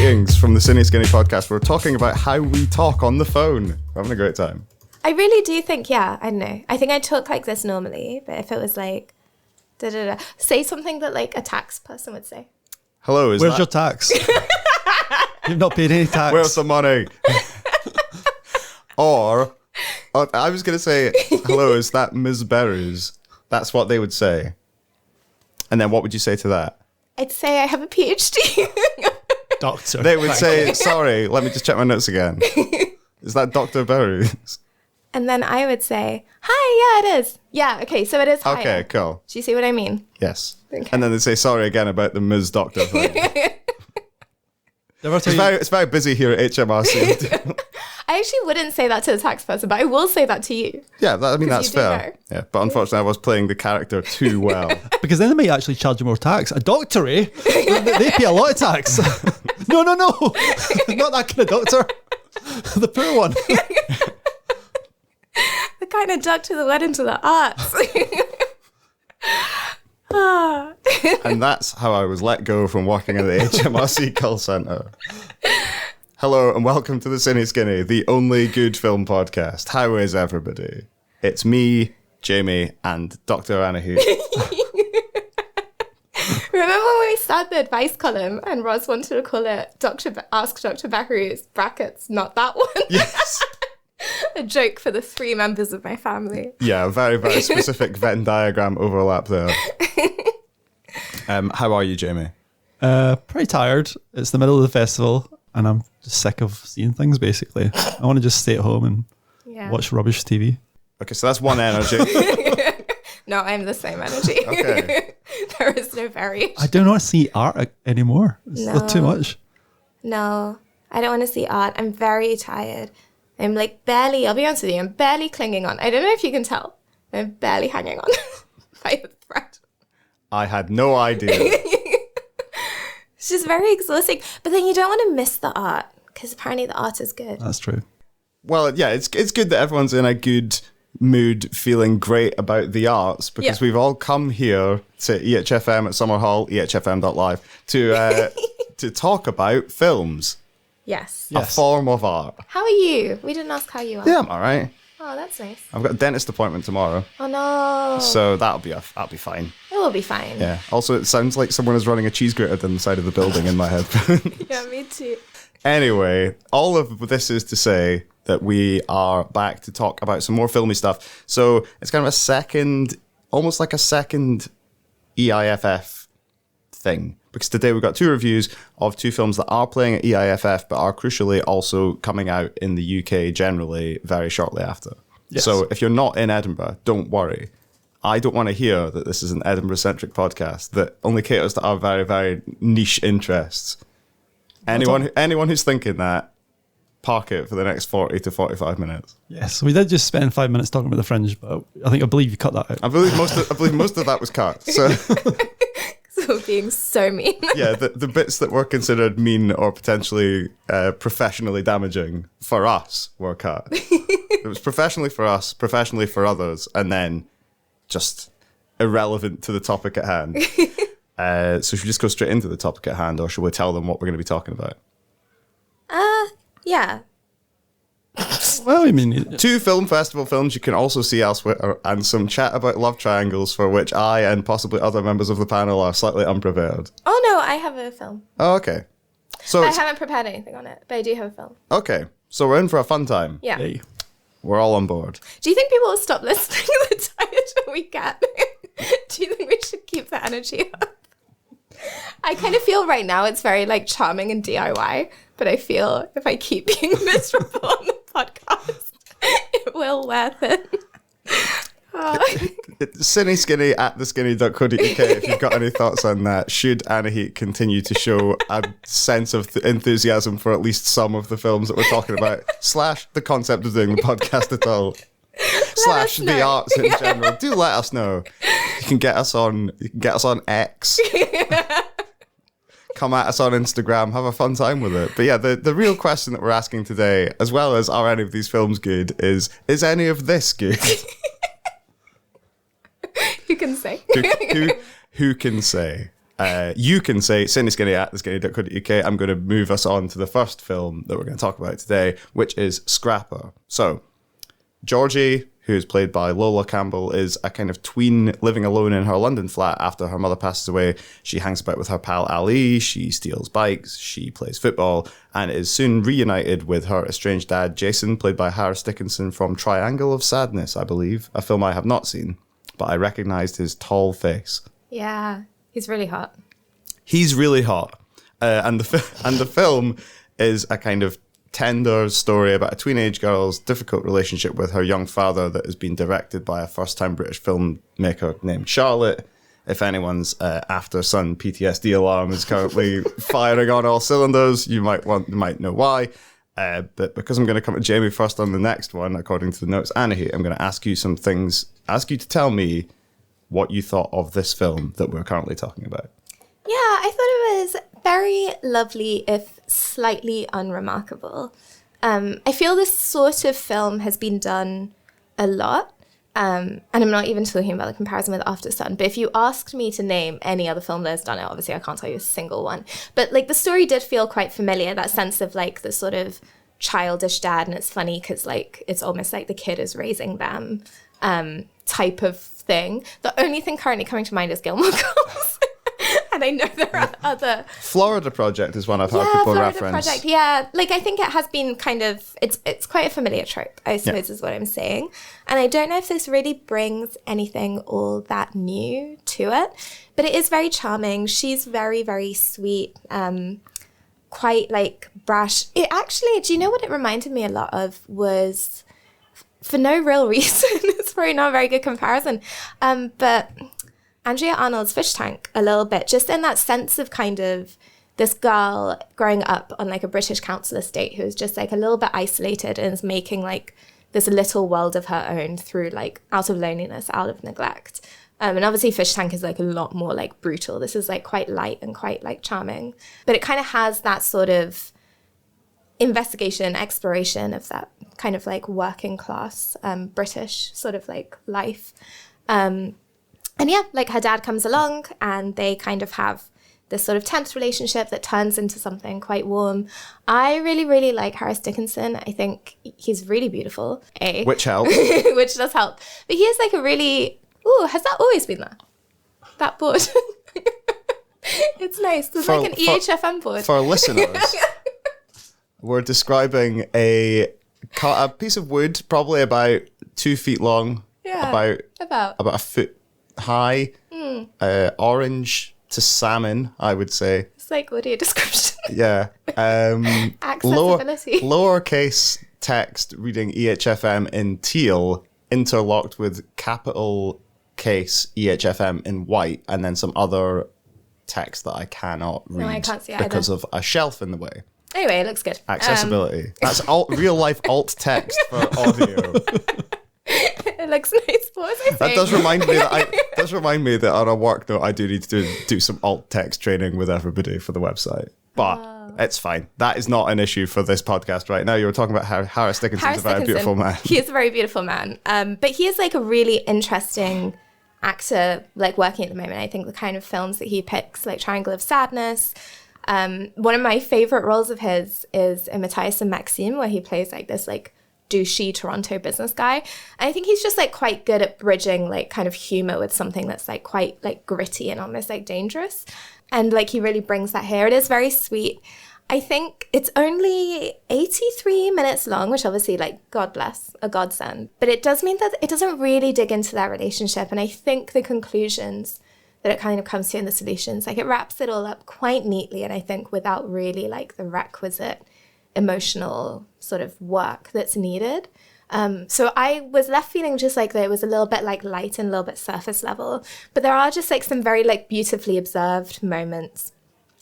beings from the Cine Skinny podcast. We're talking about how we talk on the phone. We're having a great time. I really do think, I don't know. I think I talk like this normally, but if it was like, say something that like a tax person would say. Hello, Where's your tax? You've not paid any tax. Where's the money? Or, I was going to say, hello, is that Ms. Berries? That's what they would say. And then what would you say to that? I'd say I have a PhD. Doctor. They would say, sorry, let me just check my notes again. Is that Dr. Berries? And then I would say, hi, yeah, it is. Yeah, okay, so it is higher. Okay, cool. Do you see what I mean? Yes. Okay. And then they say sorry again about the Ms. Doctor thing. It's very busy here at HMRC. I actually wouldn't say that to a tax person, but I will say that to you. Yeah, that's fair. Yeah, but unfortunately I was playing the character too well. Because then they might actually charge you more tax. A doctor, eh? They pay a lot of tax. No. Not that kind of doctor. The poor one. The kind of doctor that went into the arts. And that's how I was let go from working at the HMRC call centre. Hello and welcome to the Cine Skinny, the only good film podcast. How is everybody? It's me, Jamie, and Dr. Anahit. Remember when we started the advice column and Roz wanted to call it Ask Dr. Beckery's brackets, not that one? Yes. A joke for the 3 members of my family. Yeah, very, very specific Venn diagram overlap there. How are you, Jamie? Pretty tired. It's the middle of the festival and I'm just sick of seeing things, basically. I want to just stay at home and watch rubbish TV. Okay, so that's one energy. No, I'm the same energy. Okay. There is no variation. I don't want to see art anymore. It's too much. No, I don't want to see art. I'm very tired. I'm like barely, I'll be honest with you, I'm barely clinging on. I don't know if you can tell. I'm barely hanging on by a thread. I had no idea. It's just very exhausting. But then you don't want to miss the art because apparently the art is good. That's true. Well, yeah, it's good that everyone's in a good mood, feeling great about the arts because we've all come here to EHFM at Summer Hall, ehfm.live, to talk about films. Yes. A form of art. How are you? We didn't ask how you are. Yeah, I'm all right. Oh, that's nice. I've got a dentist appointment tomorrow. Oh, no. So that'll be fine. It will be fine. Yeah. Also, it sounds like someone is running a cheese grater down the side of the building in my head. Yeah, me too. Anyway, all of this is to say that we are back to talk about some more filmy stuff. So it's kind of almost like a second EIFF thing. Because today we've got 2 reviews of 2 films that are playing at EIFF, but are crucially also coming out in the UK generally very shortly after. Yes. So if you're not in Edinburgh, don't worry. I don't want to hear that this is an Edinburgh-centric podcast that only caters to our very, very niche interests. Anyone who's thinking that, park it for the next 40 to 45 minutes. Yes, we did just spend 5 minutes talking about The Fringe, but I believe you cut that out. I believe most of that was cut. So. So being so mean. Yeah, the bits that were considered mean or potentially professionally damaging for us were cut. It was professionally for us, professionally for others, and then just irrelevant to the topic at hand. So should we just go straight into the topic at hand, or should we tell them what we're going to be talking about? Yeah. Well, I mean... 2 film festival films you can also see elsewhere, and some chat about love triangles for which I and possibly other members of the panel are slightly unprepared. Oh, no, I have a film. Oh, okay. So I haven't prepared anything on it, but I do have a film. Okay, so we're in for a fun time. Yeah. Hey. We're all on board. Do you think people will stop listening the tired we get? Do you think we should keep the energy up? I kind of feel right now it's very like charming and DIY, but I feel if I keep being miserable on the podcast, it will wear thin. Cinny at theskinny.co.uk if you've got any thoughts on that. Should Anahit continue to show a sense of enthusiasm for at least some of the films that we're talking about, / the concept of doing the podcast at all, / the arts in general, do let us know. You can get us on X. Come at us on Instagram, have a fun time with it. But yeah, the real question that we're asking today, as well as are any of these films good, is any of this good? Who can say? Who can say? you can say sydneyskinny@theskinny.co.uk. I'm going to move us on to the first film that we're going to talk about today, which is Scrapper. So, Georgie, who is played by Lola Campbell, is a kind of tween living alone in her London flat after her mother passes away. She hangs about with her pal Ali, she steals bikes, she plays football, and is soon reunited with her estranged dad, Jason, played by Harris Dickinson from Triangle of Sadness, I believe, a film I have not seen, but I recognised his tall face. Yeah, he's really hot. He's really hot. And the film is a kind of tender story about a teenage girl's difficult relationship with her young father that has been directed by a first-time British filmmaker named Charlotte. If anyone's after-sun PTSD alarm is currently firing on all cylinders, you might know why. But because I'm going to come to Jamie first on the next one, according to the notes Anna here, I'm going to ask you some things, ask you to tell me what you thought of this film that we're currently talking about. Yeah, I thought it was very lovely, if slightly unremarkable. I feel this sort of film has been done a lot, and I'm not even talking about the comparison with After Sun, but if you asked me to name any other film that has done it, obviously I can't tell you a single one, but like the story did feel quite familiar, that sense of like the sort of childish dad, and it's funny because like it's almost like the kid is raising them type of thing. The only thing currently coming to mind is Gilmore Girls. And I know there are other... Florida Project is one I've heard people Florida reference. Project, yeah. Like, I think it has been kind of... It's quite a familiar trope, I suppose, is what I'm saying. And I don't know if this really brings anything all that new to it. But it is very charming. She's very, very sweet. Quite, like, brash. It actually... Do you know what it reminded me a lot of was... For no real reason. It's probably not a very good comparison. But... Andrea Arnold's Fish Tank a little bit, just in that sense of kind of this girl growing up on like a British council estate who's just like a little bit isolated and is making like this little world of her own through like out of loneliness, out of neglect. And obviously Fish Tank is like a lot more like brutal. This is like quite light and quite like charming, but it kind of has that sort of investigation, exploration of that kind of like working class British sort of like life. And yeah, like her dad comes along and they kind of have this sort of tense relationship that turns into something quite warm. I really, really like Harris Dickinson. I think he's really beautiful. Which helps. Which does help. But he is like a really... Ooh, has that always been there? That board. It's nice. There's like an EIFF board. For listeners, we're describing a piece of wood probably about 2 feet long. Yeah, about a foot high, orange to salmon, I would say. It's like audio description. Yeah. Accessibility. Lowercase text reading EIFM in teal, interlocked with capital case EIFM in white, and then some other text that I cannot read I can't see because either. of a shelf in the way. Anyway, it looks good. Accessibility. That's real life alt text for audio. It looks nice. What was I saying? That does remind me that on a work note I do need to do some alt text training with everybody for the website. But it's fine. That is not an issue for this podcast right now. You were talking about how Harris Dickinson's a very beautiful man. He is a very beautiful man. But he is like a really interesting actor, like working at the moment. I think the kind of films that he picks, like Triangle of Sadness. One of my favorite roles of his is in Matthias and Maxime, where he plays like this like douchey Toronto business guy. And I think he's just like quite good at bridging like kind of humor with something that's like quite like gritty and almost like dangerous. And like he really brings that here. It is very sweet. I think it's only 83 minutes long, which obviously like God bless, a godsend. But it does mean that it doesn't really dig into that relationship. And I think the conclusions that it kind of comes to and the solutions, like it wraps it all up quite neatly. And I think without really like the requisite emotional sort of work that's needed. So I was left feeling just like that it was a little bit like light and a little bit surface level, but there are just like some very like beautifully observed moments.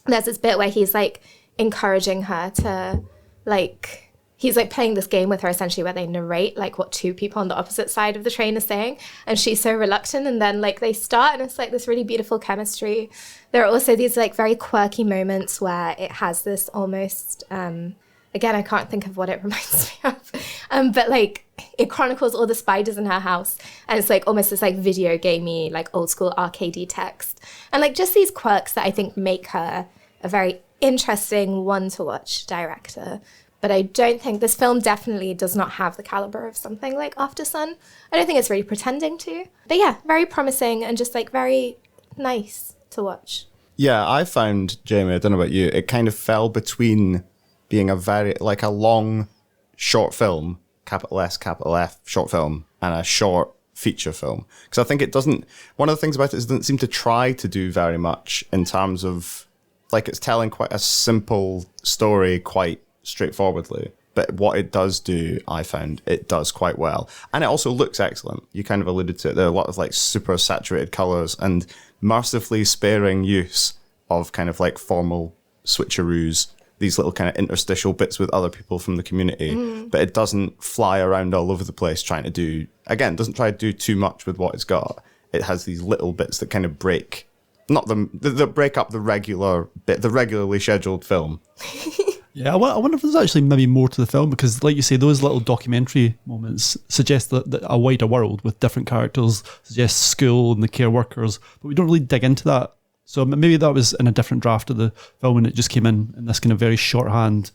There's this bit where he's like encouraging her to like, he's like playing this game with her essentially where they narrate like what two people on the opposite side of the train are saying, and she's so reluctant, and then like they start and it's like this really beautiful chemistry. There are also these like very quirky moments where it has this almost again, I can't think of what it reminds me of. But like, it chronicles all the spiders in her house, and it's like almost this like video gamey, like old school arcadey text, and like just these quirks that I think make her a very interesting one to watch director. But I don't think this film definitely does not have the caliber of something like After Sun. I don't think it's really pretending to. But yeah, very promising and just like very nice to watch. Yeah, I found, Jamie, I don't know about you, it kind of fell between being a very, like a long short film, capital S, capital F, short film, and a short feature film. Because I think it doesn't, one of the things about it is it doesn't seem to try to do very much in terms of, like it's telling quite a simple story quite straightforwardly, but what it does do, I found it does quite well, and it also looks excellent. You kind of alluded to it. There are a lot of like super saturated colors and mercifully sparing use of kind of like formal switcheroos, these little kind of interstitial bits with other people from the community, but it doesn't fly around all over the place trying to do, again, doesn't try to do too much with what it's got. It has these little bits that kind of break, not the that break up the regular bit, the regularly scheduled film. Yeah, I wonder if there's actually maybe more to the film, because like you say, those little documentary moments suggest that a wider world with different characters, suggest school and the care workers, but we don't really dig into that. So maybe that was in a different draft of the film and it just came in this kind of very shorthand,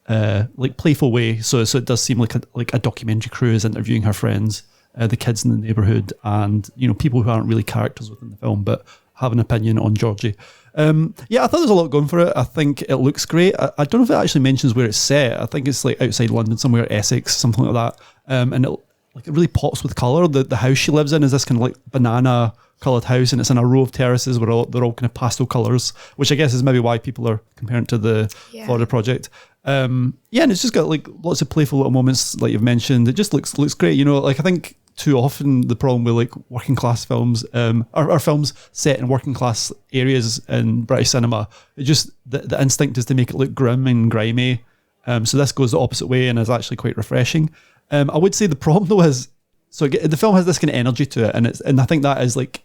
like playful way. So it does seem like a documentary crew is interviewing her friends, the kids in the neighbourhood, and people who aren't really characters within the film but have an opinion on Georgie. Yeah, I thought there was a lot going for it. I think it looks great. I don't know if it actually mentions where it's set. I think it's like outside London somewhere, Essex, something like that. And it really pops with colour. The house she lives in is this kind of like banana coloured house, and it's in a row of terraces where they're all kind of pastel colours, which I guess is maybe why people are comparing it to the Florida Project. Yeah, and it's just got like lots of playful little moments, like you've mentioned. It just looks great. Like I think too often the problem with like working class films, or films set in working class areas in British cinema, it just the instinct is to make it look grim and grimy. So this goes the opposite way and is actually quite refreshing. I would say the problem though is, so the film has this kind of energy to it, and I think that is like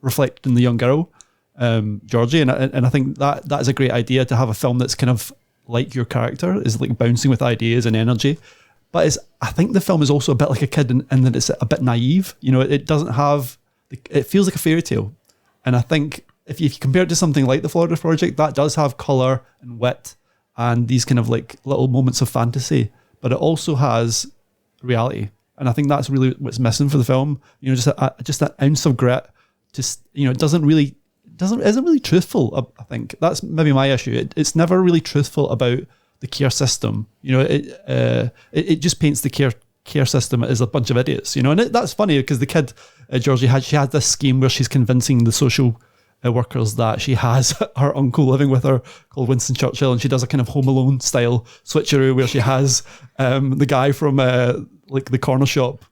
reflected in the young girl, Georgie, and I think that is a great idea, to have a film that's kind of like your character, is like bouncing with ideas and energy. But I think the film is also a bit like a kid in that it's a bit naive. It doesn't have, it feels like a fairy tale. And I think if you compare it to something like the Florida Project, that does have colour and wit and these kind of like little moments of fantasy, but it also has reality. And I think that's really what's missing for the film. Just that ounce of grit. Just, it isn't really truthful. I think that's maybe my issue. It's never really truthful about the care system. It just paints the care system as a bunch of idiots. And that's funny because the kid, Georgie, she had this scheme where she's convincing the social workers that she has her uncle living with her called Winston Churchill, and she does a kind of Home Alone style switcheroo where she has the guy from like the corner shop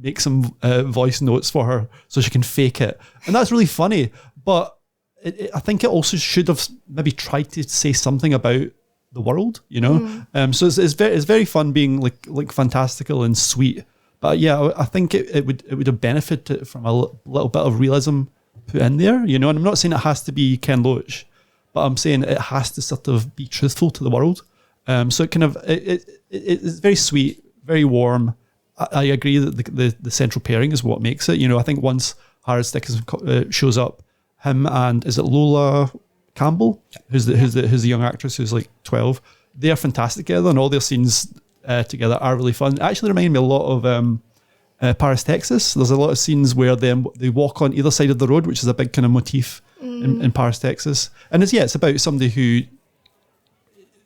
make some voice notes for her so she can fake it, and that's really funny. But I think it also should have maybe tried to say something about the world, so it's very fun being like fantastical and sweet. But yeah, I think it would have benefited from a little bit of realism put in there, and I'm not saying it has to be Ken Loach, but I'm saying it has to sort of be truthful to the world. So it kind of it's very sweet, very warm. I agree that the central pairing is what makes it. I think once Harrod Dickinson shows up, him and is it Lola Campbell, who's the young actress who's like 12, they are fantastic together, and all their scenes together are really fun. It actually remind me a lot of Paris, Texas. There's a lot of scenes where they walk on either side of the road, which is a big kind of motif in Paris, Texas. And it's about somebody who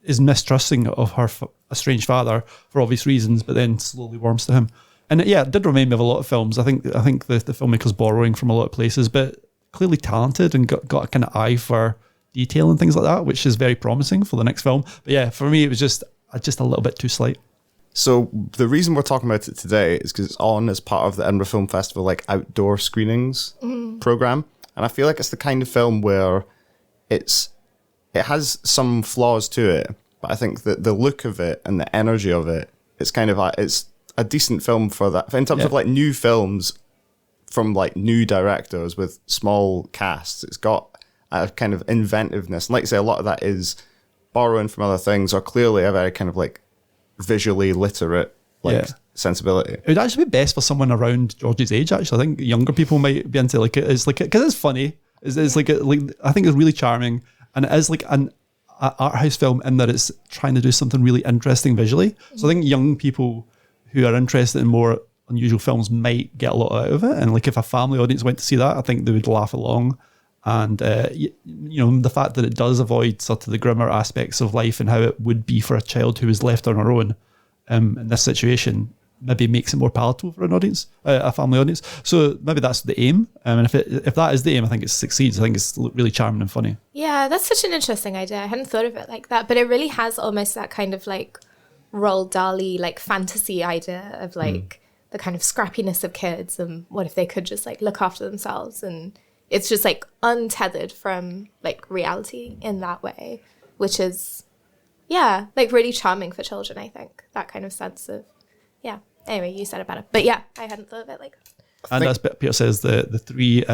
is mistrusting of her estranged father for obvious reasons, but then slowly warms to him. And it did remind me of a lot of films. I think the filmmaker's borrowing from a lot of places, but clearly talented and got a kind of eye for detail and things like that, which is very promising for the next film. But yeah, for me, it was just a little bit too slight. So the reason we're talking about it today is because it's on as part of the Edinburgh Film Festival, like outdoor screenings program. And I feel like it's the kind of film where it has some flaws to it, but I think that the look of it and the energy of it, it's kind of it's a decent film for that. In terms of like new films from like new directors with small casts, it's got a kind of inventiveness. And like I say, a lot of that is borrowing from other things, or clearly a very kind of like visually literate, like sensibility. It would actually be best for someone around George's age. Actually, I think younger people might be into like it. It's like because it's funny. It's like I think it's really charming, and it is like an art house film in that it's trying to do something really interesting visually. So I think young people who are interested in more unusual films might get a lot out of it. And like if a family audience went to see that, I think they would laugh along. And you know, the fact that it does avoid sort of the grimmer aspects of life and how it would be for a child who is left on her own in this situation maybe makes it more palatable for an audience, a family audience. So maybe that's the aim. And if that is the aim, I think it succeeds. I think it's really charming and funny. Yeah, that's such an interesting idea. I hadn't thought of it like that, but it really has almost that kind of like Roald Dahl like fantasy idea of like the kind of scrappiness of kids and what if they could just like look after themselves, and it's just like untethered from like reality in that way, which is like really charming for children. I think that kind of sense of anyway, you said about it, but yeah, I hadn't thought of it like that. And as Peter says, the three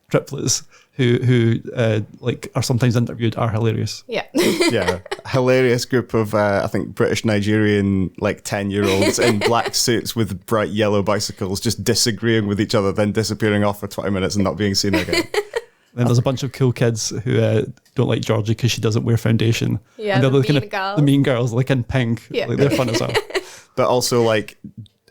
triplets who like are sometimes interviewed are hilarious. Yeah. Yeah, hilarious group of I think British Nigerian like 10-year-olds in black suits with bright yellow bicycles just disagreeing with each other, then disappearing off for 20 minutes and not being seen again. Then there's a bunch of cool kids who don't like Georgie because she doesn't wear foundation. Yeah, and the they're mean girls. The mean girls, like in pink. Yeah. Like, they're fun as well. But also like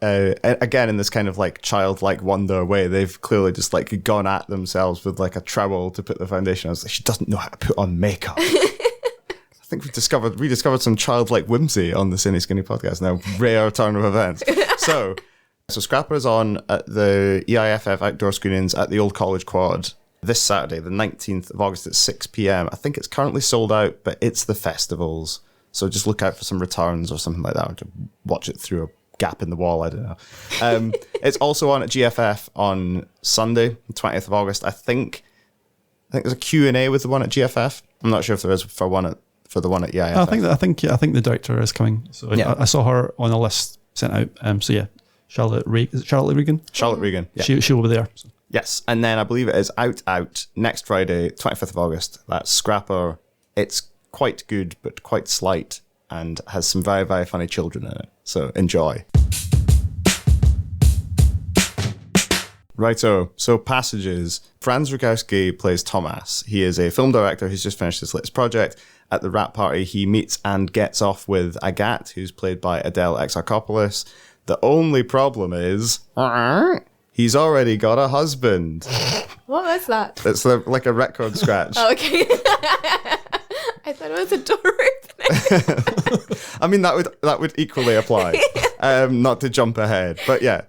again in this kind of like childlike wonder way, they've clearly just like gone at themselves with like a trowel to put the foundation on. I was like, she doesn't know how to put on makeup. I think we rediscovered some childlike whimsy on the Cine Skinny podcast now. Rare turn of events. So Scrapper's on at the EIFF outdoor screenings at the Old College Quad this Saturday, the 19th of August at 6 p.m. I think it's currently sold out, but it's the festivals. So just look out for some returns or something like that, or to watch it through a gap in the wall, I don't know. It's also on at GFF on Sunday, the 20th of August. I think there's a Q&A with the one at GFF. I'm not sure if there is for the one at EIFF. I think the director is coming. So yeah. I saw her on a list sent out. So yeah, Charlotte Regan. Charlotte Regan. Yeah. She will be there. So. Yes, and then I believe it is out next Friday, 25th of August. That's Scrapper. It's quite good, but quite slight, and has some very, very funny children in it. So enjoy. Righto, so Passages. Franz Rogowski plays Thomas. He is a film director who's just finished his latest project. At the wrap party, he meets and gets off with Agathe, who's played by Adele Exarchopoulos. The only problem is he's already got a husband. What was that? It's like a record scratch. Oh, okay. I thought it was a door opening. I mean, that would equally apply. Not to jump ahead, but yeah.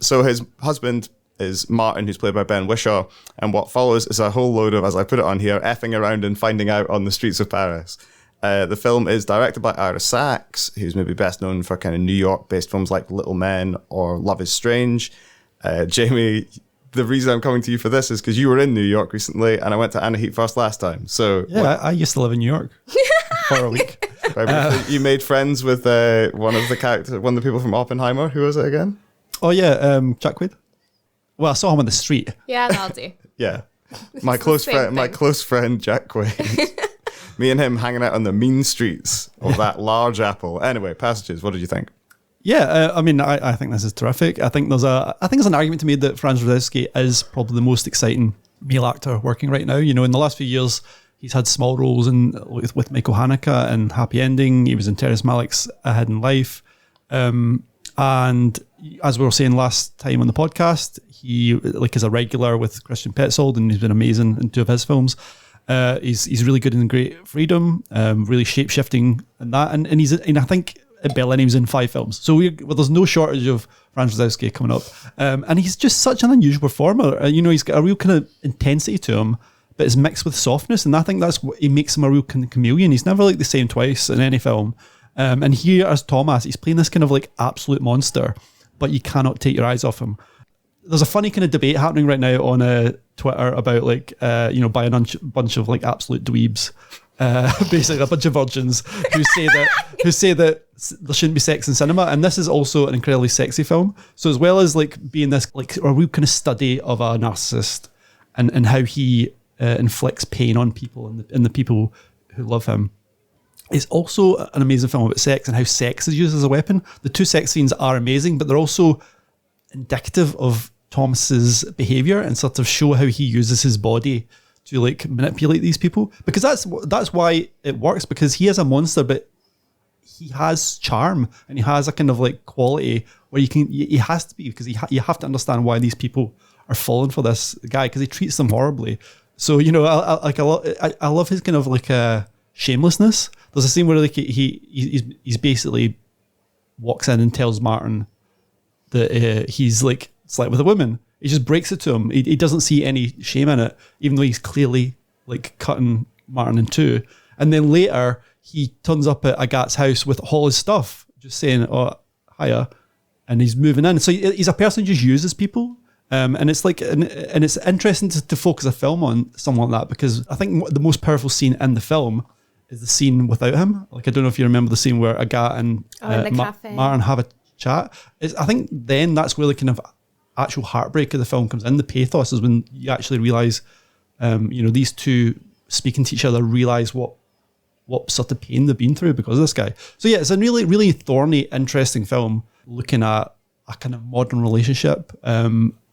So his husband is Martin, who's played by Ben Whishaw, and what follows is a whole load of, as I put it on here, effing around and finding out on the streets of Paris. The film is directed by Ira Sachs, who's maybe best known for kind of New York-based films like Little Men or Love is Strange. Jamie, the reason I'm coming to you for this is because you were in New York recently, and I went to Anna Heat First last time. So yeah, I used to live in New York for a week. You made friends with one of the people from Oppenheimer. Who was it again? Oh yeah, Jack Quaid. Well, I saw him on the street. Yeah, that'll do. Yeah, my close friend Jack Quaid. Me and him hanging out on the mean streets of that large apple. Anyway, Passages. What did you think? Yeah, I mean, I think this is terrific. I think there's an argument to be made that Franz Rogowski is probably the most exciting male actor working right now. You know, in the last few years, he's had small roles with Michael Haneke and Happy Ending. He was in Terrence Malick's A Hidden Life. And as we were saying last time on the podcast, he is a regular with Christian Petzold, and he's been amazing in two of his films. He's really good in Great Freedom, really shape-shifting in that. And I think at Berlin he was in 5 films. So there's no shortage of Franz Rogowski coming up. And he's just such an unusual performer. He's got a real kind of intensity to him, but it's mixed with softness. And I think that's what he makes him a real kind of chameleon. He's never like the same twice in any film. And here as Thomas, he's playing this kind of like absolute monster, but you cannot take your eyes off him. There's a funny kind of debate happening right now on Twitter about like, by a bunch of like absolute dweebs, basically a bunch of virgins who say that there shouldn't be sex in cinema. And this is also an incredibly sexy film. So as well as like being this like a real kind of study of a narcissist and how he inflicts pain on people and the people who love him. It's also an amazing film about sex and how sex is used as a weapon. The 2 sex scenes are amazing, but they're also indicative of Thomas's behavior and sort of show how he uses his body to like manipulate these people. Because that's why it works, because he is a monster, but he has charm and he has a kind of like quality where he has to be, because you have to understand why these people are falling for this guy, because he treats them horribly. So, you know, I love his kind of like shamelessness. There's a scene where like he's basically walks in and tells Martin that he's like slept with a woman. He just breaks it to him. He doesn't see any shame in it, even though he's clearly like cutting Martin in two. And then later he turns up at Agat's house with all his stuff, just saying, "Oh, hiya," and he's moving in. So he's a person who just uses people. And it's like, and it's interesting to focus a film on someone like that, because I think the most powerful scene in the film is the scene without him. Like, I don't know if you remember the scene where Agat and Martin have a chat. I think then that's where the kind of actual heartbreak of the film comes in. The pathos is when you actually realise, you know, these two speaking to each other realise what sort of pain they've been through because of this guy. So yeah, it's a really, really thorny, interesting film looking at a kind of modern relationship.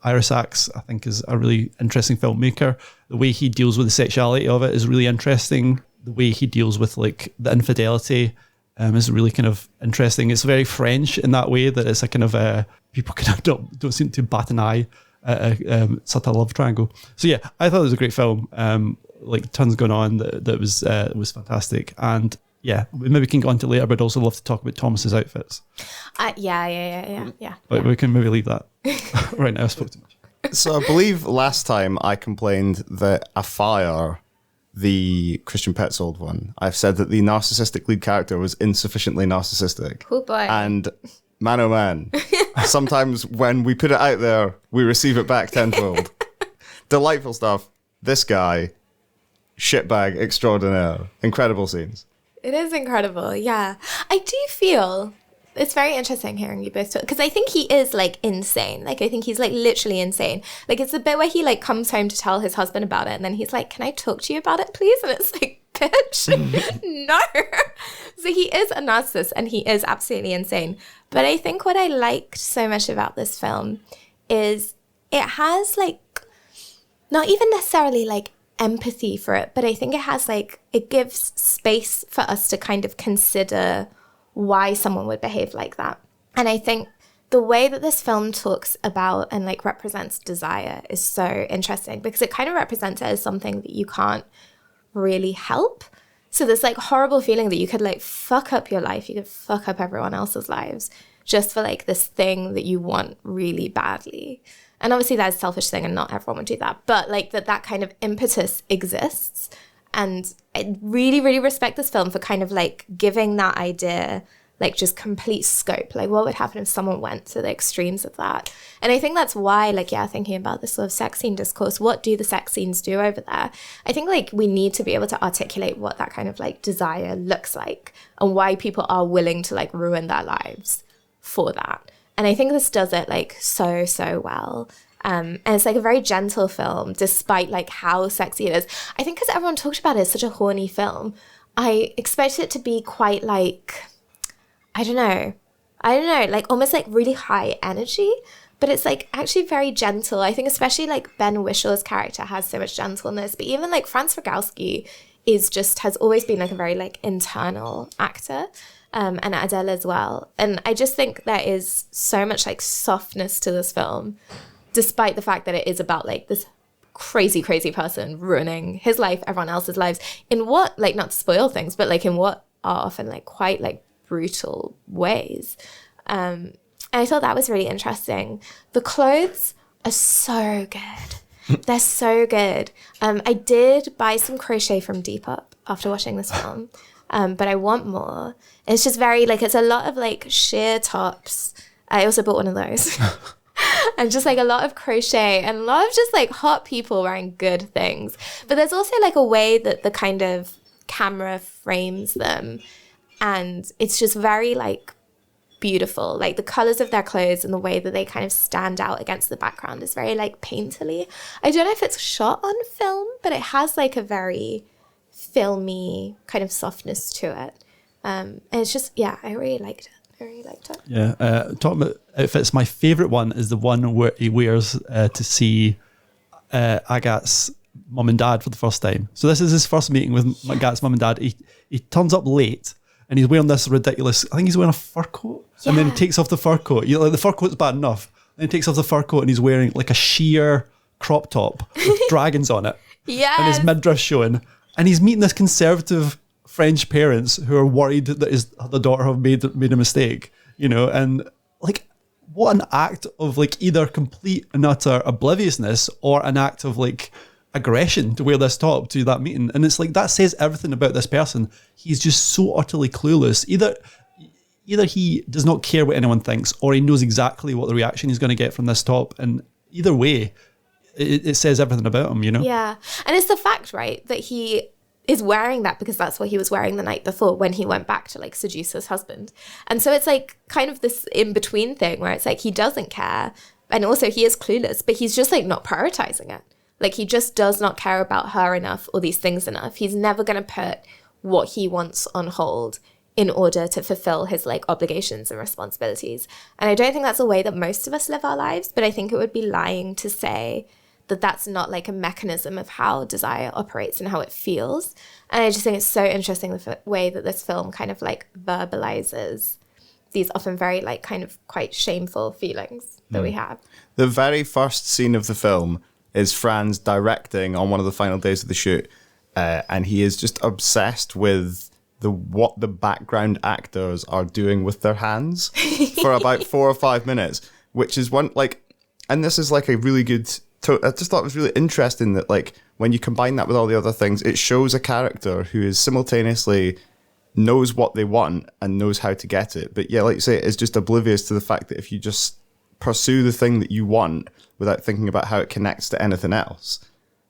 Ira Sachs, I think, is a really interesting filmmaker. The way he deals with the sexuality of it is really interesting. The way he deals with like the infidelity is really kind of interesting. It's very French in that way, that it's a kind of people kind of don't seem to bat an eye at a sort of love triangle. So yeah, I thought it was a great film. Like tons going on that was fantastic. And yeah, maybe we can go on to later, but I'd also love to talk about Thomas's outfits. Yeah. But we can maybe leave that right now. I spoke too much. So I believe last time I complained that Afire, the Christian Petzold one, I've said that the narcissistic lead character was insufficiently narcissistic. Oh boy. And man, oh man, sometimes when we put it out there, we receive it back tenfold. Delightful stuff. This guy, shitbag extraordinaire. Incredible scenes. It is incredible, yeah. I do feel it's very interesting hearing you both talk, because I think he is like insane. Like, I think he's like literally insane. Like, it's the bit where he like comes home to tell his husband about it, and then he's like, "Can I talk to you about it, please?" And it's like, bitch, no. So he is a narcissist and he is absolutely insane. But I think what I liked so much about this film is it has like, not even necessarily like empathy for it, but I think it has like, it gives space for us to kind of consider why someone would behave like that. And I think the way that this film talks about and like represents desire is so interesting, because it kind of represents it as something that you can't really help. So this like horrible feeling that you could like fuck up your life, you could fuck up everyone else's lives just for like this thing that you want really badly. And obviously that's a selfish thing and not everyone would do that. But like that kind of impetus exists. And I really, really respect this film for kind of like giving that idea like just complete scope. Like, what would happen if someone went to the extremes of that? And I think that's why, like, yeah, thinking about this sort of sex scene discourse, what do the sex scenes do over there? I think like we need to be able to articulate what that kind of like desire looks like and why people are willing to like ruin their lives for that. And I think this does it like so, so well. And it's like a very gentle film, despite like how sexy it is. I think because everyone talked about it as such a horny film, I expected it to be quite like, I don't know, like almost like really high energy, but it's like actually very gentle. I think especially like Ben Whishal's character has so much gentleness, but even like Franz Rogowski has always been like a very like internal actor. And Adele as well. And I just think there is so much like softness to this film, despite the fact that it is about like this crazy, crazy person ruining his life, everyone else's lives, in what, like, not to spoil things, but like in what are often like quite like brutal ways. And I thought that was really interesting. The clothes are so good. They're so good. I did buy some crochet from Depop after watching this film. But I want more. It's just very, like, it's a lot of, like, sheer tops. I also bought one of those. And just, like, a lot of crochet and a lot of just, like, hot people wearing good things. But there's also, like, a way that the kind of camera frames them. And it's just very, like, beautiful. Like, the colors of their clothes and the way that they kind of stand out against the background is very, like, painterly. I don't know if it's shot on film, but it has, like, a very filmy kind of softness to it. And it's just, yeah, I really liked it. Yeah. Talking about outfits, my favourite one is the one where he wears to see Agat's mum and dad for the first time. So this is his first meeting with Agat's mum and dad. He turns up late and he's wearing this ridiculous, I think he's wearing a fur coat. Yeah. And then he takes off the fur coat. You know, like the fur coat's bad enough. Then he takes off the fur coat and he's wearing like a sheer crop top with dragons on it. Yeah. And his midriff showing. And he's meeting this conservative French parents who are worried that the daughter have made a mistake, you know, and like what an act of like either complete and utter obliviousness or an act of like aggression to wear this top to that meeting. And it's like that says everything about this person. He's just so utterly clueless. Either he does not care what anyone thinks or he knows exactly what the reaction he's going to get from this top, and either way it says everything about him, you know. Yeah. And it's the fact, right, that he is wearing that because that's what he was wearing the night before when he went back to like seduce his husband. And so it's like kind of this in-between thing where it's like he doesn't care and also he is clueless, but he's just like not prioritizing it. Like he just does not care about her enough or these things enough. He's never going to put what he wants on hold in order to fulfill his like obligations and responsibilities. And I don't think that's a way that most of us live our lives, but I think it would be lying to say that that's not like a mechanism of how desire operates and how it feels. And I just think it's so interesting the way that this film kind of like verbalizes these often very like kind of quite shameful feelings that we have. The very first scene of the film is Franz directing on one of the final days of the shoot, and he is just obsessed with what the background actors are doing with their hands for about 4 or 5 minutes, which is one like, and this is like a really good. I just thought it was really interesting that like when you combine that with all the other things, it shows a character who is simultaneously knows what they want and knows how to get it. But yeah, like you say, is just oblivious to the fact that if you just pursue the thing that you want without thinking about how it connects to anything else,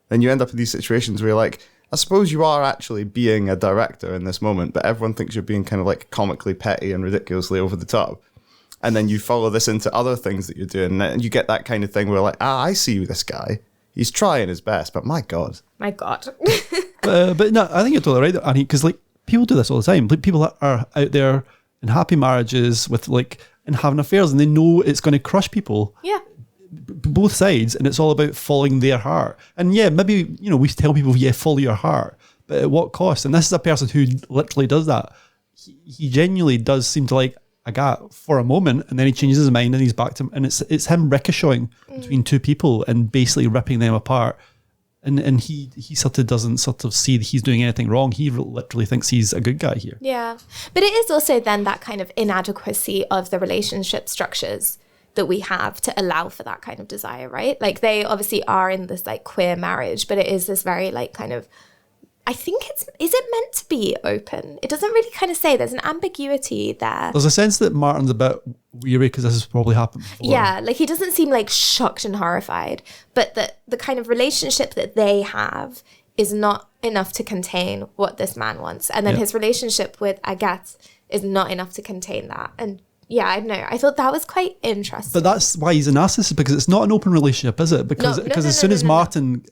then you end up in these situations where you're like, I suppose you are actually being a director in this moment, but everyone thinks you're being kind of like comically petty and ridiculously over the top. And then you follow this into other things that you're doing, and you get that kind of thing where like, I see this guy. He's trying his best, but my God. My God. But no, I think you're totally right, Annie, because like people do this all the time. Like, people are out there in happy marriages with like, and having affairs, and they know it's going to crush people. Yeah. Both sides, and it's all about following their heart. And yeah, maybe, you know, we tell people, yeah, follow your heart, but at what cost? And this is a person who literally does that. He genuinely does seem to like Agathe for a moment, and then he changes his mind and he's back to him, and it's him ricocheting between two people and basically ripping them apart. And he sort of doesn't sort of see that he's doing anything wrong. He literally thinks he's a good guy here. Yeah. But it is also then that kind of inadequacy of the relationship structures that we have to allow for that kind of desire, right? Like they obviously are in this like queer marriage, but it is this very like kind of, I think is it meant to be open? It doesn't really kind of say. There's an ambiguity there. There's a sense that Martin's a bit weary because this has probably happened before. Yeah, like he doesn't seem like shocked and horrified, but the kind of relationship that they have is not enough to contain what this man wants. And then his relationship with Agathe is not enough to contain that. And yeah, I don't know. I thought that was quite interesting. But that's why he's a narcissist, because it's not an open relationship, is it? Because as soon as Martin,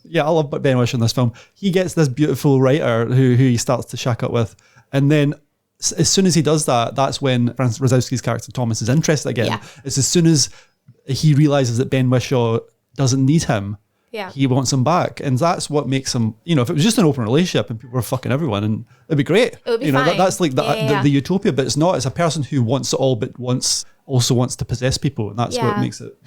yeah, I love Ben Whishaw in this film. He gets this beautiful writer who he starts to shack up with, and then as soon as he does that, that's when Franz Rosowski's character Thomas is interested again. Yeah. It's as soon as he realizes that Ben Whishaw doesn't need him. Yeah. He wants him back, and that's what makes him. You know, if it was just an open relationship and people were fucking everyone, and it'd be great. It would be fine. That's like the utopia, but it's not. It's a person who wants it all, but also wants to possess people, and that's what makes it.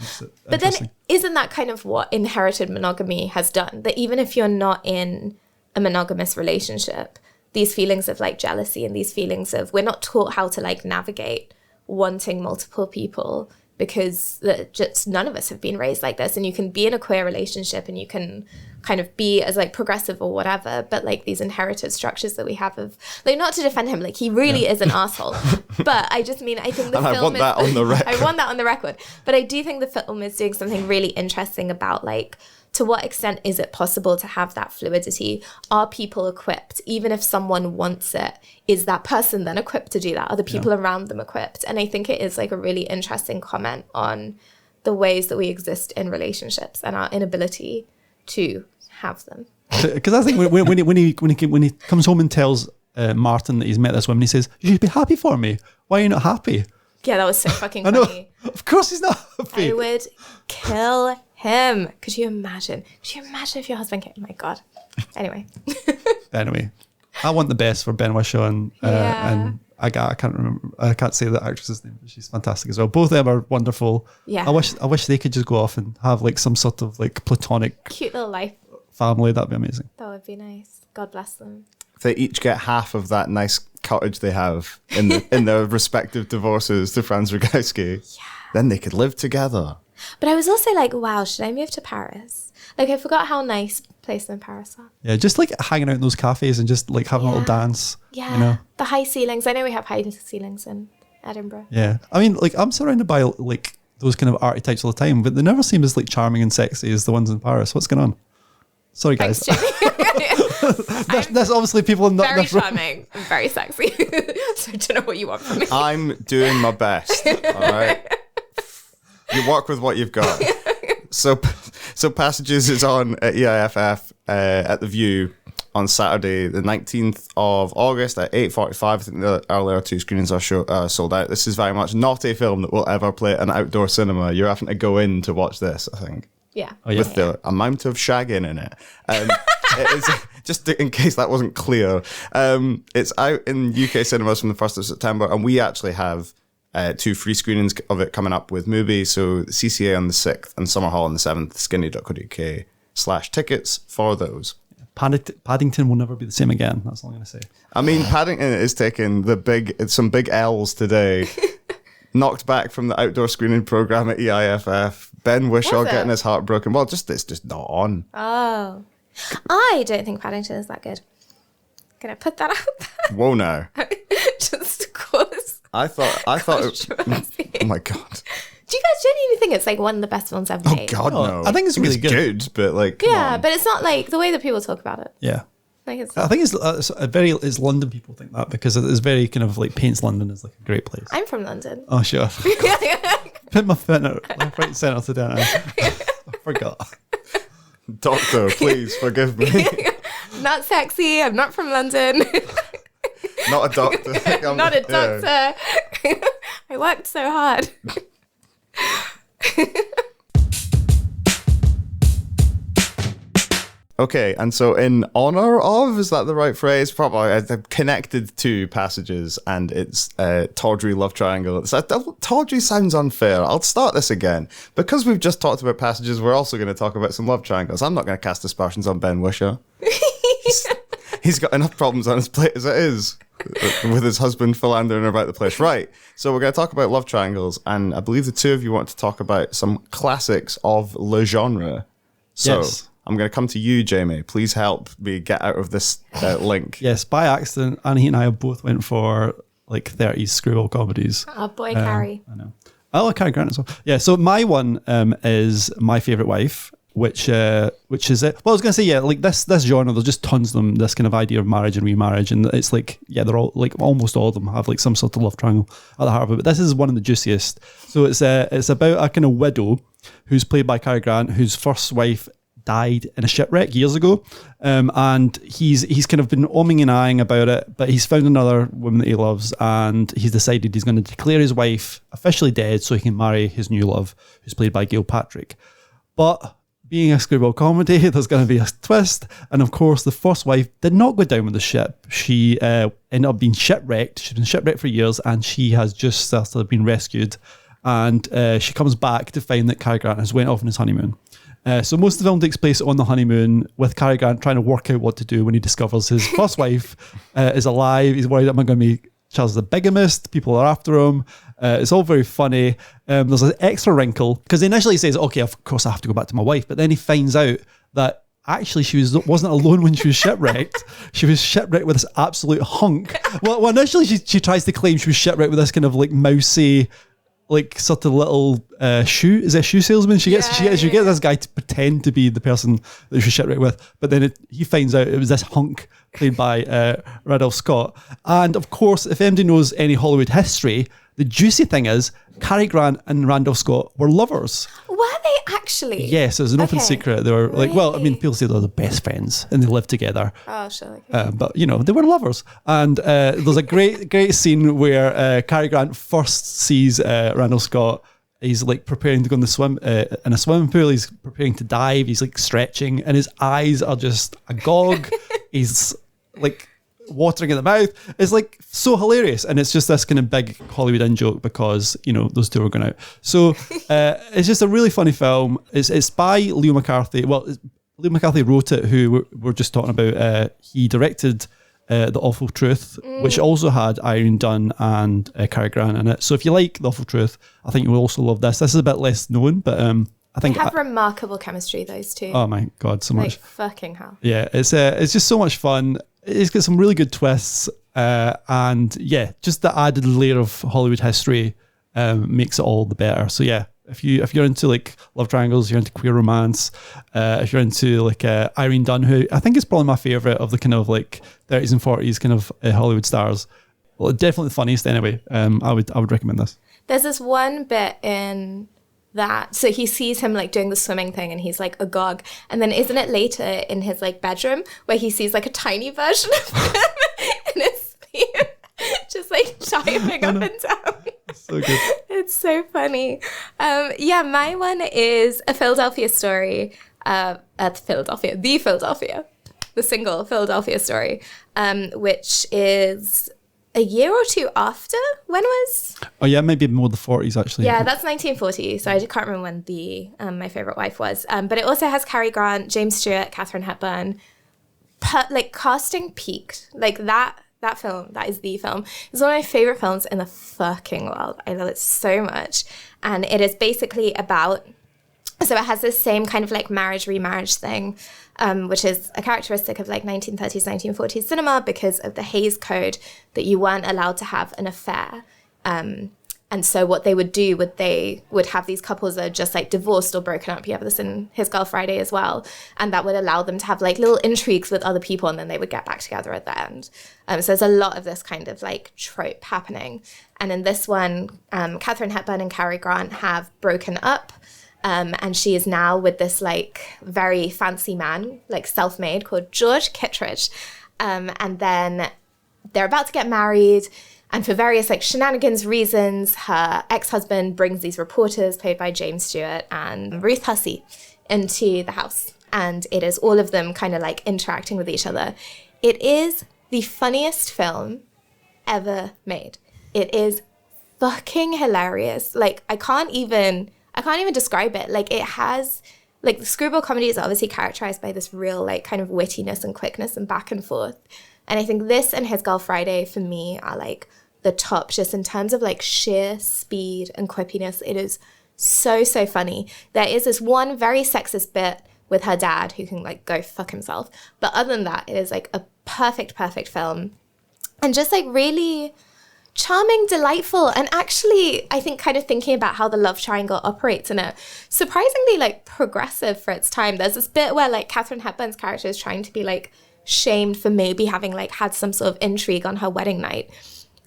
But then, isn't that kind of what inherited monogamy has done? That even if you're not in a monogamous relationship, these feelings of like jealousy and these feelings of we're not taught how to like navigate wanting multiple people, because just none of us have been raised like this. And you can be in a queer relationship and you can kind of be as like progressive or whatever, but like these inherited structures that we have of like, not to defend him, like he really is an asshole, but I just mean, I think the film I want that on the record. I want that on the record, but I do think the film is doing something really interesting about like, to what extent is it possible to have that fluidity? Are people equipped? Even if someone wants it, is that person then equipped to do that? Are the people around them equipped? And I think it is like a really interesting comment on the ways that we exist in relationships and our inability to have them. Because I think when he comes home and tells Martin that he's met this woman. He says, "You should be happy for me. Why are you not happy?" Yeah, that was so fucking I know. funny. Of course he's not happy. I would kill him. Could you imagine? Could you imagine if your husband came? Oh my God. Anyway. Anyway, I want the best for Ben Whishaw and I can't remember. I can't say the actress's name, but she's fantastic as well. Both of them are wonderful. Yeah. I wish they could just go off and have like some sort of like platonic Cute little life. family. That'd be amazing. That would be nice. God bless them. If they each get half of that nice cottage they have in their respective divorces to Franz Rogowski, then they could live together. But I was also like, wow, should I move to Paris? Like, I forgot how nice places in Paris are. Yeah, just like hanging out in those cafes and just like having a little dance. Yeah. You know? The high ceilings. I know we have high ceilings in Edinburgh. Yeah. I mean, like I'm surrounded by like those kind of archetypes all the time, but they never seem as like charming and sexy as the ones in Paris. What's going on? Sorry, guys. Thanks, That's obviously people in very charming and very sexy. So I don't know what you want from me. I'm doing my best. All right. You work with what you've got. So Passages is on at EIFF at the View on Saturday, the 19th of August at 8:45. I think the earlier two screenings are sold out. This is very much not a film that will ever play at an outdoor cinema. You're having to go in to watch this, I think. Yeah. Oh, yeah. With the amount of shagging in it. It is, just in case that wasn't clear, it's out in UK cinemas from the 1st of September, and we actually have 2 free screenings of it coming up with Mubi. So CCA on the 6th and Summer Hall on the 7th, skinny.co.uk/tickets for those. Paddington will never be the same again. That's all I'm going to say. I mean, Paddington is taking some big L's today. Knocked back from the outdoor screening program at EIFF. Ben Whishaw getting his heart broken. Well, it's just not on. Oh. I don't think Paddington is that good. Can I put that out there? Whoa, now. Just cause. I thought. Controversy. Oh my god. Do you guys genuinely think it's like one of the best films ever made? Oh god, no. I think it's really good. But like, come Yeah, on. but it's not like the way that people talk about it. Yeah. Like it's. I think it's London people think that because it's very kind of like paints London as like a great place. I'm from London. Oh, sure. Put my foot left, right, centre to down. I forgot. Doctor, please forgive me. Not sexy. I'm not from London. Not a doctor. Not a doctor. I worked so hard. Okay, and so in honor of, is that the right phrase? Probably connected to Passages and its tawdry love triangle. Tawdry sounds unfair. I'll start this again. Because we've just talked about Passages, we're also going to talk about some love triangles. I'm not going to cast aspersions on Ben Whishaw. He's got enough problems on his plate as it is, with his husband philandering about the place. Right, so we're going to talk about love triangles, and I believe the two of you want to talk about some classics of le genre. So Yes. I'm going to come to you, Jamie. Please help me get out of this link. Yes, by accident, Annie and I both went for like 30s screwball comedies. Oh boy, Cary. I know. I like Cary Grant as well. Yeah, so my one is My Favourite Wife, which is it. Well, I was going to say, yeah, like this genre, there's just tons of them, this kind of idea of marriage and remarriage. And it's like, yeah, they're all, like almost all of them have like some sort of love triangle at the heart of it. But this is one of the juiciest. So it's about a kind of widow who's played by Cary Grant, whose first wife died in a shipwreck years ago, and he's kind of been umming and ahhing about it, but he's found another woman that he loves, and he's decided he's going to declare his wife officially dead so he can marry his new love, who's played by Gail Patrick. But being a screwball comedy, there's going to be a twist, and of course the first wife did not go down with the ship. She ended up being shipwrecked. She's been shipwrecked for years, and she has just started being rescued, and she comes back to find that Cary Grant has went off on his honeymoon. So most of the film takes place on the honeymoon with Cary Grant trying to work out what to do when he discovers his first wife is alive. He's worried, am I going to be Charles the bigamist? People are after him. It's all very funny. There's an extra wrinkle because he initially says, okay, of course I have to go back to my wife. But then he finds out that actually she wasn't alone when she was shipwrecked. She was shipwrecked with this absolute hunk. Well initially she tries to claim she was shipwrecked with this kind of like mousy, like sort of little shoe salesman. She gets this guy to pretend to be the person that she shipwrecked with, but then he finds out it was this hunk played by Radolph Scott. And of course, if anybody knows any Hollywood history, the juicy thing is Cary Grant and Randolph Scott were lovers. Were Were they actually? Yes, it was an open Okay. secret. They were like, well, I mean, Really? people say they're the best friends and they live together. Oh, sure. Okay. But, you know, they were lovers. And there's a great scene where Cary Grant first sees Randall Scott. He's like preparing to go in in a swimming pool. He's preparing to dive. He's like stretching and his eyes are just agog. He's like watering in the mouth. It's like so hilarious. And it's just this kind of big Hollywood in-joke because, you know, those two are going out. So it's just a really funny film. It's by Leo McCarthy. Well, Leo McCarthy wrote it, who we're just talking about. He directed The Awful Truth, which also had Irene Dunne and Cary Grant in it. So if you like The Awful Truth, I think you will also love this. This is a bit less known, but I think They have remarkable chemistry, those two. oh my god, so like, much. fucking hell. Yeah, it's just so much fun. It's got some really good twists, and yeah, just the added layer of Hollywood history makes it all the better. So yeah, if you're into like love triangles, you're into queer romance, if you're into like Irene Dunne, who I think is probably my favorite of the kind of like 30s and 40s kind of Hollywood stars. Well, definitely the funniest anyway. I would recommend this. There's this one bit in that, so he sees him like doing the swimming thing and he's like agog, and then isn't it later in his like bedroom where he sees like a tiny version of him in his sleep just like jiving up and down. So good. It's so funny. Yeah, my one is A Philadelphia Story. The single Philadelphia Story, which is a year or two after. When was? Oh yeah, maybe more the 40s actually. Yeah, that's 1940. So I can't remember when the My Favorite Wife was. But it also has Cary Grant, James Stewart, Katharine Hepburn. Like casting peaked. Like that film, that is the film. It's one of my favorite films in the fucking world. I love it so much. And it is basically about, so it has this same kind of like marriage-remarriage thing, which is a characteristic of like 1930s, 1940s cinema because of the Hays Code that you weren't allowed to have an affair. And so what they would do, they would have these couples that are just like divorced or broken up. You have this in His Girl Friday as well. And that would allow them to have like little intrigues with other people and then they would get back together at the end. So there's a lot of this kind of like trope happening. And in this one, Katharine Hepburn and Cary Grant have broken up. And she is now with this like very fancy man, like self-made, called George Kittredge. And then they're about to get married. And for various like shenanigans reasons, her ex-husband brings these reporters played by James Stewart and Ruth Hussey into the house. And it is all of them kind of like interacting with each other. It is the funniest film ever made. It is fucking hilarious. Like I can't even describe it. Like it has, like the screwball comedy is obviously characterized by this real like kind of wittiness and quickness and back and forth. And I think this and His Girl Friday for me are like the top just in terms of like sheer speed and quippiness. It is so funny. There is this one very sexist bit with her dad who can like go fuck himself. But other than that, it is like a perfect film. And just like really charming, delightful, and actually, I think kind of thinking about how the love triangle operates in a surprisingly like progressive for its time. There's this bit where like Katharine Hepburn's character is trying to be like shamed for maybe having like had some sort of intrigue on her wedding night.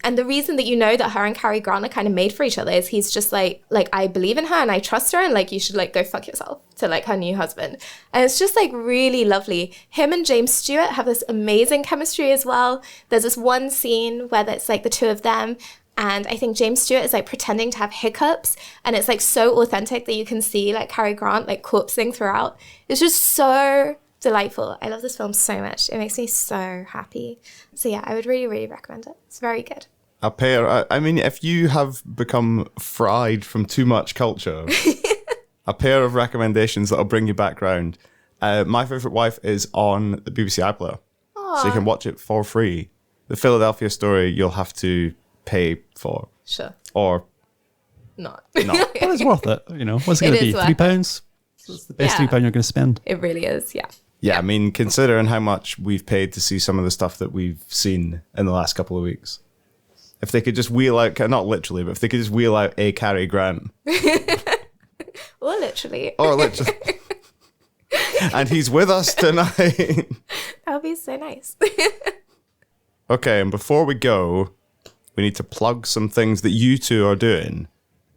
And the reason that you know that her and Cary Grant are kind of made for each other is he's just like I believe in her and I trust her and like you should like go fuck yourself to like her new husband. And it's just like really lovely. Him and James Stewart have this amazing chemistry as well. There's this one scene where it's like the two of them and I think James Stewart is like pretending to have hiccups and it's like so authentic that you can see like Cary Grant like corpsing throughout. It's just so delightful. I love this film so much. It makes me so happy. So yeah, I would really recommend it. It's very good. I mean, if you have become fried from too much culture, a pair of recommendations that'll bring you back round. My Favorite Wife is on the BBC iPlayer. So you can watch it for free. The Philadelphia Story, you'll have to pay for. Sure. Or not. But it's worth it. You know, what's it going to be? £3? It's the best £3 you're going to spend. It really is, yeah. Yeah, I mean, considering how much we've paid to see some of the stuff that we've seen in the last couple of weeks. If they could just wheel out, not literally, but if they could just wheel out a Cary Grant. Or literally. And he's with us tonight. That would be so nice. Okay, and before we go, we need to plug some things that you two are doing.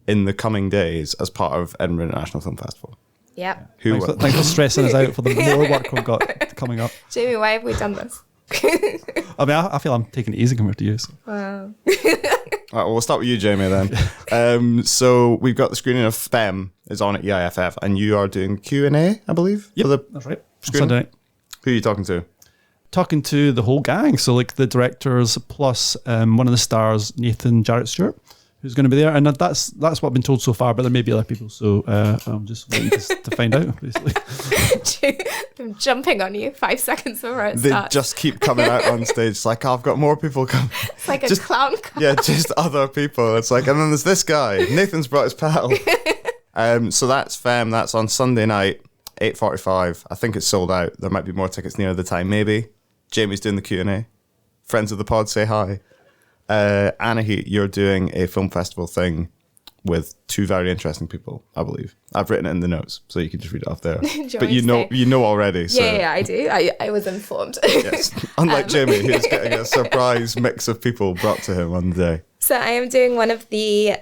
in the coming days as part of Edinburgh International Film Festival. Yep. Thanks for stressing us out for the more work we've got coming up. Jamie, why have we done this? I mean, I feel I'm taking it easy compared to you. So. Wow. All right, well, we'll start with you, Jamie, then. So we've got the screening of FEM is on at EIFF, and you are doing Q&A, I believe? Yep, for the that's right. screening? Sunday night. Who are you talking to? Talking to the whole gang, so like the directors plus one of the stars, Nathan Jarrett Stewart, who's going to be there, and that's what I've been told so far. But there may be other people, so I'm just waiting to find out. Basically, I'm jumping on you 5 seconds before it They starts. just keep coming out on stage. It's like, I've got more people coming. It's like a Just- clown car. Yeah, just other people. It's like, and then there's this guy. Nathan's brought his pal. So that's FEM. That's on Sunday night, 8:45. I think it's sold out. There might be more tickets near the time, maybe. Jamie's doing the Q&A. Friends of the pod, say hi. Anahit, you're doing a film festival thing with two very interesting people, I believe. I've written it in the notes, so you can just read it off there. But you know already. So. Yeah, I do. I was informed. Yes. Unlike Jamie, who's getting a surprise mix of people brought to him on the day. So I am doing one of the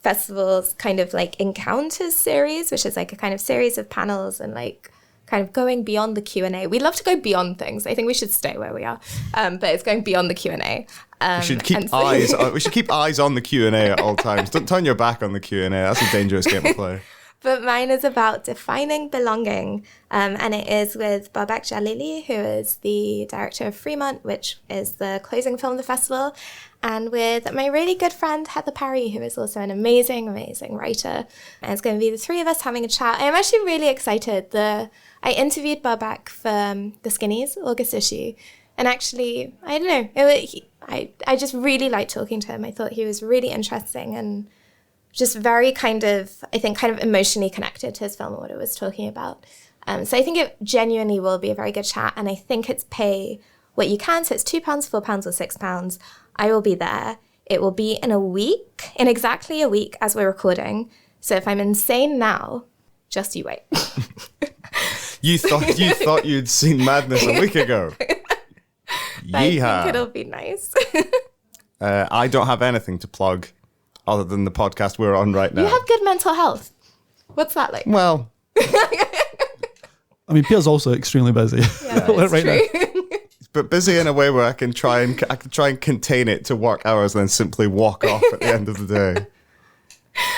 festival's kind of like encounters series, which is like a kind of series of panels and like kind of going beyond the Q&A. We love to go beyond things. I think we should stay where we are, but it's going beyond the Q&A. We should keep eyes on the Q&A at all times. Don't turn your back on the Q&A. That's a dangerous game to play. But mine is about defining belonging, and it is with Babak Jalili, who is the director of Fremont, which is the closing film of the festival, and with my really good friend Heather Parry, who is also an amazing, amazing writer. And it's going to be the three of us having a chat. I am actually really excited. I interviewed Babak for the Skinnies August issue, and actually, I don't know, I just really liked talking to him. I thought he was really interesting and just very kind of emotionally connected to his film and what it was talking about. So I think it genuinely will be a very good chat, and I think it's pay what you can. So it's £2, £4 or £6. I will be there. It will be in exactly a week as we're recording. So if I'm insane now, just you wait. You thought you'd seen Madness a week ago. I Yeehaw. think it'll be nice. I don't have anything to plug other than the podcast we're on right now. You have good mental health. What's that like? Well, I mean, Pierre's also extremely busy. Yeah, that's right true. now. but busy in a way where I can try and contain it to work hours and then simply walk off at the end of the day.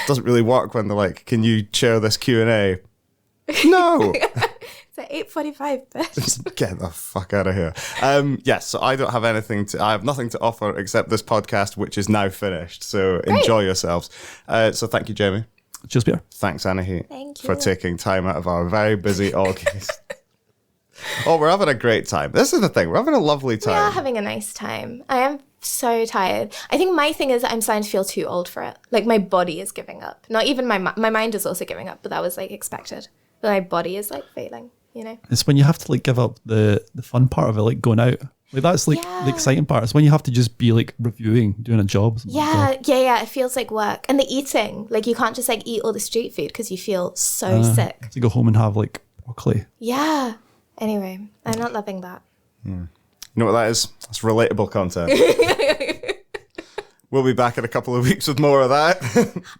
Doesn't really work when they're like, "Can you chair this Q&A?" No. It's at 8:45, bitch. Just get the fuck out of here. Yes, so I don't have anything I have nothing to offer except this podcast, which is now finished. So enjoy yourselves. So thank you, Jamie. Cheers, Pierre. Thanks, Anahit, Thank you. for taking time out of our very busy August. Oh, we're having a great time. This is the thing. We're having a lovely We time. are having a nice time. I am so tired. I think my thing is that I'm starting to feel too old for it. Like my body is giving up. Not even my mind is also giving up, but that was like expected. But my body is like failing, you know? It's when you have to like give up the fun part of it, like going out. Like that's like the exciting part. It's when you have to just be like reviewing, doing a job. Yeah. It feels like work. And the eating, like you can't just like eat all the street food because you feel so sick. To go home and have like broccoli. Yeah. Anyway, I'm not loving that. You know what that is? That's relatable content. We'll be back in a couple of weeks with more of that.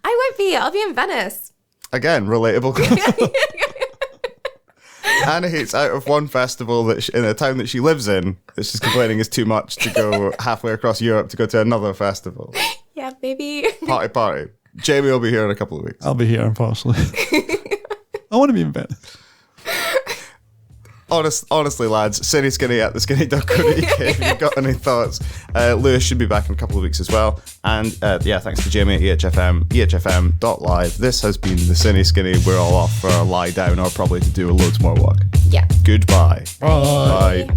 I won't be. I'll be in Venice. Again, relatable content. Anahit's out of one festival that in a town that she lives in that she's complaining is too much to go halfway across Europe to go to another festival. Yeah, baby. Party. Jamie will be here in a couple of weeks. I'll be here, unfortunately. I want to be in bed. Honestly, lads, CineSkinny at theskinny.co.uk if you've got any thoughts. Lewis should be back in a couple of weeks as well. And thanks to Jamie at EHFM, ehfm.live. This has been the CineSkinny. We're all off for a lie down or probably to do loads more work. Yeah. Goodbye. Bye. Bye.